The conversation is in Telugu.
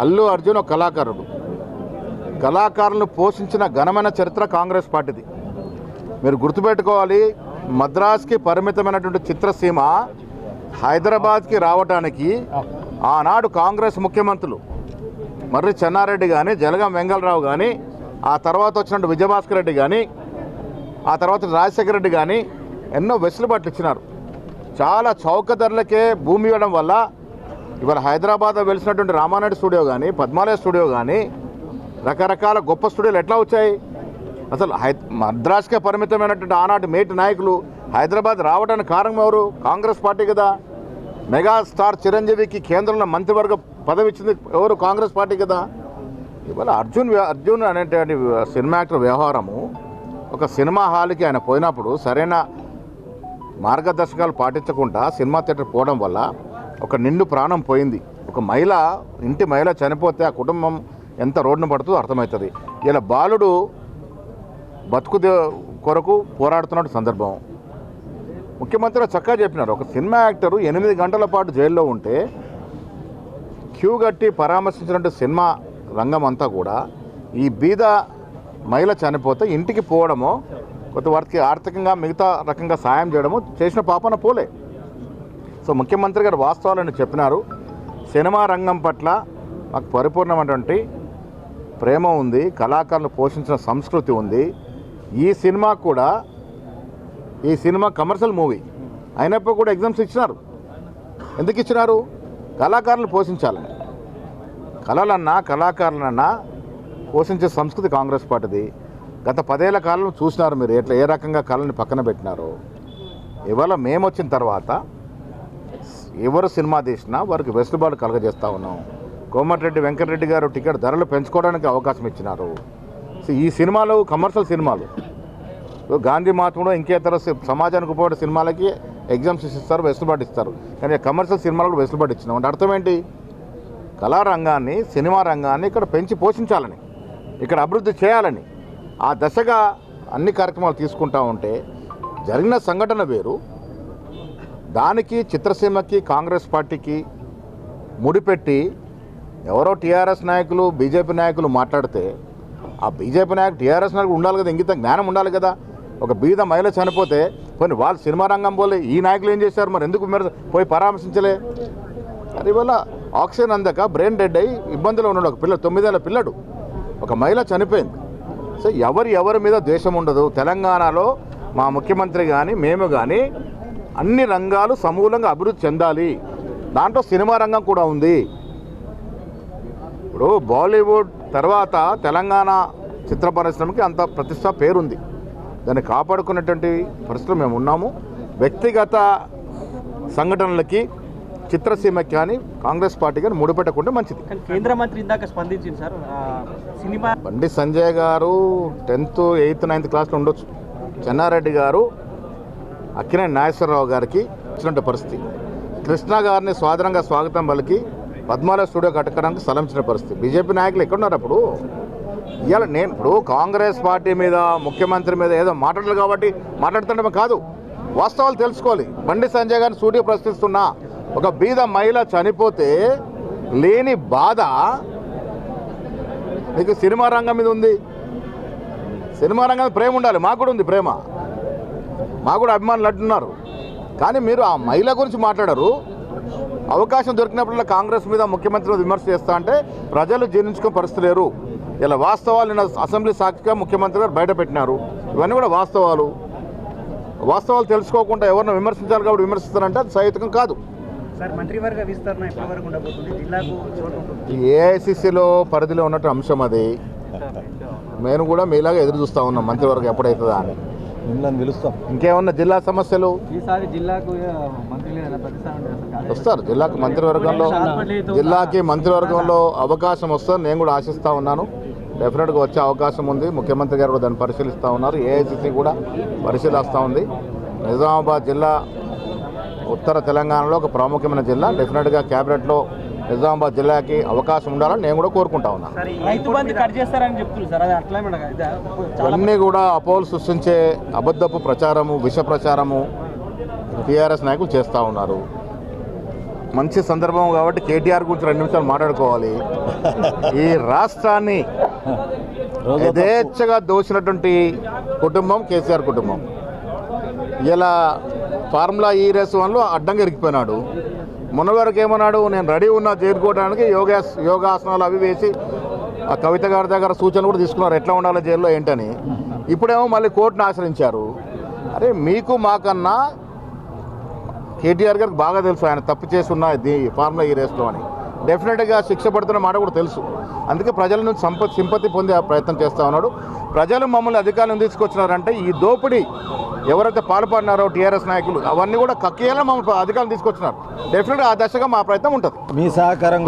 అల్లు అర్జున్ ఒక కళాకారుడు. కళాకారులను పోషించిన ఘనమైన చరిత్ర కాంగ్రెస్ పార్టీది. మీరు గుర్తుపెట్టుకోవాలి, మద్రాస్కి పరిమితమైనటువంటి చిత్రసీమ హైదరాబాద్కి రావడానికి ఆనాడు కాంగ్రెస్ ముఖ్యమంత్రులు మర్రి చెన్నారెడ్డి కానీ, జలగం వెంగళరావు కానీ, ఆ తర్వాత వచ్చినట్టు విజయభాస్కర్ రెడ్డి కానీ, ఆ తర్వాత రాజశేఖర రెడ్డి కానీ ఎన్నో వెసులుబాట్లు ఇచ్చినారు. చాలా చౌక ధరలకే భూమి ఇవ్వడం వల్ల ఇవాళ హైదరాబాద్లో వెలిసినటువంటి రామానాయుడు స్టూడియో కానీ, పద్మాలయ స్టూడియో కానీ, రకరకాల గొప్ప స్టూడియోలు ఎట్లా వచ్చాయి? అసలు మద్రాస్కే పరిమితమైనటువంటి ఆనాటి మేటి నాయకులు హైదరాబాద్ రావడానికి కారణం ఎవరు? కాంగ్రెస్ పార్టీ కదా. మెగాస్టార్ చిరంజీవికి కేంద్రంలో మంత్రివర్గ పదవి ఇచ్చింది ఎవరు? కాంగ్రెస్ పార్టీ కదా. ఇవాళ అర్జున్ అనేటువంటి సినిమా యాక్టర్ వ్యవహారము, ఒక సినిమా హాల్కి ఆయన పోయినప్పుడు సరైన మార్గదర్శకాలు పాటించకుండా సినిమా థియేటర్ పోవడం వల్ల ఒక నిండు ప్రాణం పోయింది. ఒక మహిళ, ఇంటి మహిళ చనిపోతే ఆ కుటుంబం ఎంత రోడ్డున పడుతుందో అర్థమవుతుంది. ఇలా బాలుడు బతుకు కొరకు పోరాడుతున్న సందర్భం. ముఖ్యమంత్రి చక్కగా చెప్పినారు, ఒక సినిమా యాక్టరు 8 గంటల పాటు జైల్లో ఉంటే క్యూ కట్టి పరామర్శించినట్టు సినిమా రంగం అంతా కూడా ఈ బీద మహిళ చనిపోతే ఇంటికి పోవడమో, కొత్త వారికి ఆర్థికంగా మిగతా రకంగా సాయం చేయడము చేసిన పాపన పోలే. సో ముఖ్యమంత్రి గారు వాస్తవాలను చెప్పినారు. సినిమా రంగం పట్ల మాకు పరిపూర్ణమైనటువంటి ప్రేమ ఉంది, కళాకారులు పోషించిన సంస్కృతి ఉంది. ఈ సినిమా కమర్షియల్ మూవీ అయినప్పుడు కూడా ఎగ్జామ్స్ ఇచ్చినారు. ఎందుకు ఇచ్చినారు? కళాకారులు పోషించాలని. కళాకారులన్నా పోషించే సంస్కృతి కాంగ్రెస్ పార్టీది. గత 10 ఏళ్ల కాలంలో చూసినారు మీరు ఎట్లా ఏ రకంగా కళని పక్కన పెట్టినారో. ఇవాళ మేము వచ్చిన తర్వాత ఎవరు సినిమా తీసినా వారికి వెసులుబాటు కలగజేస్తూ ఉన్నాం. కోమటిరెడ్డి వెంకటరెడ్డి గారు టికెట్ ధరలు పెంచుకోవడానికి అవకాశం ఇచ్చినారు. ఈ సినిమాలు కమర్షియల్ సినిమాలు. గాంధీ మహాత్ముడు ఇంకేతర సమాజానికి ఉపయోగపడే సినిమాలకి ఎగ్జామ్స్ ఇస్తారు, వెసులుబాటు ఇస్తారు. కానీ కమర్షియల్ సినిమాలకు వెసులుబాటు ఇచ్చినాం అంటే అర్థం ఏంటి? కళారంగాన్ని, సినిమా రంగాన్ని ఇక్కడ పెంచి పోషించాలని, ఇక్కడ అభివృద్ధి చేయాలని ఆ దశగా అన్ని కార్యక్రమాలు తీసుకుంటా ఉంటే జరిగిన సంఘటన వేరు. దానికి చిత్రసీమకి కాంగ్రెస్ పార్టీకి ముడిపెట్టి ఎవరో టీఆర్ఎస్ నాయకులు, బీజేపీ నాయకులు మాట్లాడితే ఆ బీజేపీ నాయకులు, టీఆర్ఎస్ నాయకులు ఉండాలి కదా, ఇంగిత జ్ఞానం ఉండాలి కదా. ఒక బీద మహిళ చనిపోతే పోనీ వాళ్ళు సినిమా రంగం పోలే, ఈ నాయకులు ఏం చేశారు మరి? ఎందుకు పోయి పరామర్శించలే? అది వల్ల ఆక్సిజన్ అందక బ్రెయిన్ డెడ్ అయ్యి ఇబ్బందులు ఉన్నాడు ఒక పిల్లడు, 9 ఏళ్ల పిల్లడు, ఒక మహిళ చనిపోయింది. సో ఎవరి మీద ద్వేషం ఉండదు. తెలంగాణలో మా ముఖ్యమంత్రి కానీ మేము కానీ అన్ని రంగాలు సమూలంగా అభివృద్ధి చెందాలి. దాంట్లో సినిమా రంగం కూడా ఉంది. ఇప్పుడు బాలీవుడ్ తర్వాత తెలంగాణ చిత్ర పరిశ్రమకి అంత ప్రతిష్ట పేరుంది. దాన్ని కాపాడుకునేటువంటి పరిస్థితులు మేము ఉన్నాము. వ్యక్తిగత సంఘటనలకి చిత్రసీమకి కానీ కాంగ్రెస్ పార్టీ కానీ ముడిపెట్టకుండా మంచిది. కేంద్ర మంత్రి ఇందాక స్పందించింది సార్, సినిమా బండి సంజయ్ గారు 10th, 8th, 9th క్లాస్లో ఉండొచ్చు. చెన్నారెడ్డి గారు అక్కినేని నాగేశ్వరరావు గారికి ఇచ్చినట్టు పరిస్థితి. కృష్ణ గారిని స్వాధీనంగా స్వాగతం పలికి పద్మాలయ స్టూడియో కట్టడానికి స్థలం ఇచ్చిన పరిస్థితి. బీజేపీ నాయకులు ఎక్కడున్నారు అప్పుడు? ఇవాళ నేను ఇప్పుడు కాంగ్రెస్ పార్టీ మీద, ముఖ్యమంత్రి మీద ఏదో మాట్లాడలేదు కాబట్టి మాట్లాడుతుంటే కాదు, వాస్తవాలు తెలుసుకోవాలి. బండి సంజయ్ గారిని స్టూడియో ప్రశ్నిస్తున్నా, ఒక బీద మహిళ చనిపోతే లేని బాధ మీకు సినిమా రంగం మీద ఉంది. సినిమా రంగం మీద ప్రేమ ఉండాలి. మాకు కూడా ఉంది ప్రేమ, మాకు కూడా అభిమానులు అంటున్నారు. కానీ మీరు ఆ మహిళ గురించి మాట్లాడరు. అవకాశం దొరికినప్పుడల్లా కాంగ్రెస్ మీద, ముఖ్యమంత్రి మీద విమర్శ చేస్తా అంటే ప్రజలు జీర్ణించుకునే పరిస్థితి లేరు. ఇలా వాస్తవాలు నిన్న అసెంబ్లీ సాక్షిగా ముఖ్యమంత్రి గారు బయట పెట్టినారు. ఇవన్నీ కూడా వాస్తవాలు తెలుసుకోకుండా ఎవరిని విమర్శించాలి కాబట్టి విమర్శిస్తారంటే అది సహేతుకం కాదు. ఏఐసిసిలో పరిధిలో ఉన్నట్టు అంశం అది. మేము కూడా మీలాగా ఎదురు చూస్తూ ఉన్నాం మంత్రివర్గం ఎప్పుడైతుందా అని. ఇంకేమన్నా జిల్లా సమస్యలు వస్తారు. జిల్లాకి మంత్రివర్గంలో అవకాశం వస్తుంది. నేను కూడా ఆశిస్తూ ఉన్నాను. డెఫినెట్గా వచ్చే అవకాశం ఉంది. ముఖ్యమంత్రి గారు కూడా దాన్ని పరిశీలిస్తూ ఉన్నారు. ఏఐసిసి కూడా పరిశీలిస్తూ ఉంది. నిజామాబాద్ జిల్లా ఉత్తర తెలంగాణలో ఒక ప్రాముఖ్యమైన జిల్లా. డెఫినెట్గా క్యాబినెట్లో నిజామాబాద్ జిల్లాకి అవకాశం ఉండాలని నేను కూడా కోరుకుంటా ఉన్నాను. ఇవన్నీ కూడా అపోహలు సృష్టించే అబద్ధపు ప్రచారము, విష ప్రచారము టీఆర్ఎస్ నాయకులు చేస్తూ ఉన్నారు. మంచి సందర్భం కాబట్టి కేటీఆర్ గురించి 2 నిమిషాలు మాట్లాడుకోవాలి. ఈ రాష్ట్రాన్ని యథేచ్ఛగా దోచినటువంటి కుటుంబం కేసీఆర్ కుటుంబం. ఇలా ఫార్ములా ఈ రేస్ 1లో అడ్డంగా ఇరికిపోయినాడు. మొన్న వరకు ఏమన్నాడు, నేను రెడీ ఉన్నా చేరుకోవడానికి యోగాసనాలు అవి వేసి ఆ కవిత గారి దగ్గర సూచనలు కూడా తీసుకున్నారు ఎట్లా ఉండాలి జైల్లో ఏంటని. ఇప్పుడేమో మళ్ళీ కోర్టును ఆశ్రయించారు. అరే మీకు మాకన్నా కేటీఆర్ గారికి బాగా తెలుసు ఆయన తప్పు చేస్తున్న ఫార్ములా ఈ రేస్లో అని. డెఫినెట్గా శిక్ష పడుతున్న మాట కూడా తెలుసు. అందుకే ప్రజల నుంచి సింపతి పొందే ప్రయత్నం చేస్తూ ఉన్నాడు. ప్రజలు మమ్మల్ని అధికారం తీసుకొచ్చినారంటే ఈ దోపిడీ ఎవరైతే పాల్పడినారో టీఆర్ఎస్ నాయకులు అవన్నీ కూడా కక్కేయాలని మమ్మల్ని అధికారం తీసుకొచ్చినారు. డెఫినెట్గా ఆ దశగా మా ప్రయత్నం ఉంటుంది. మీ సహకారం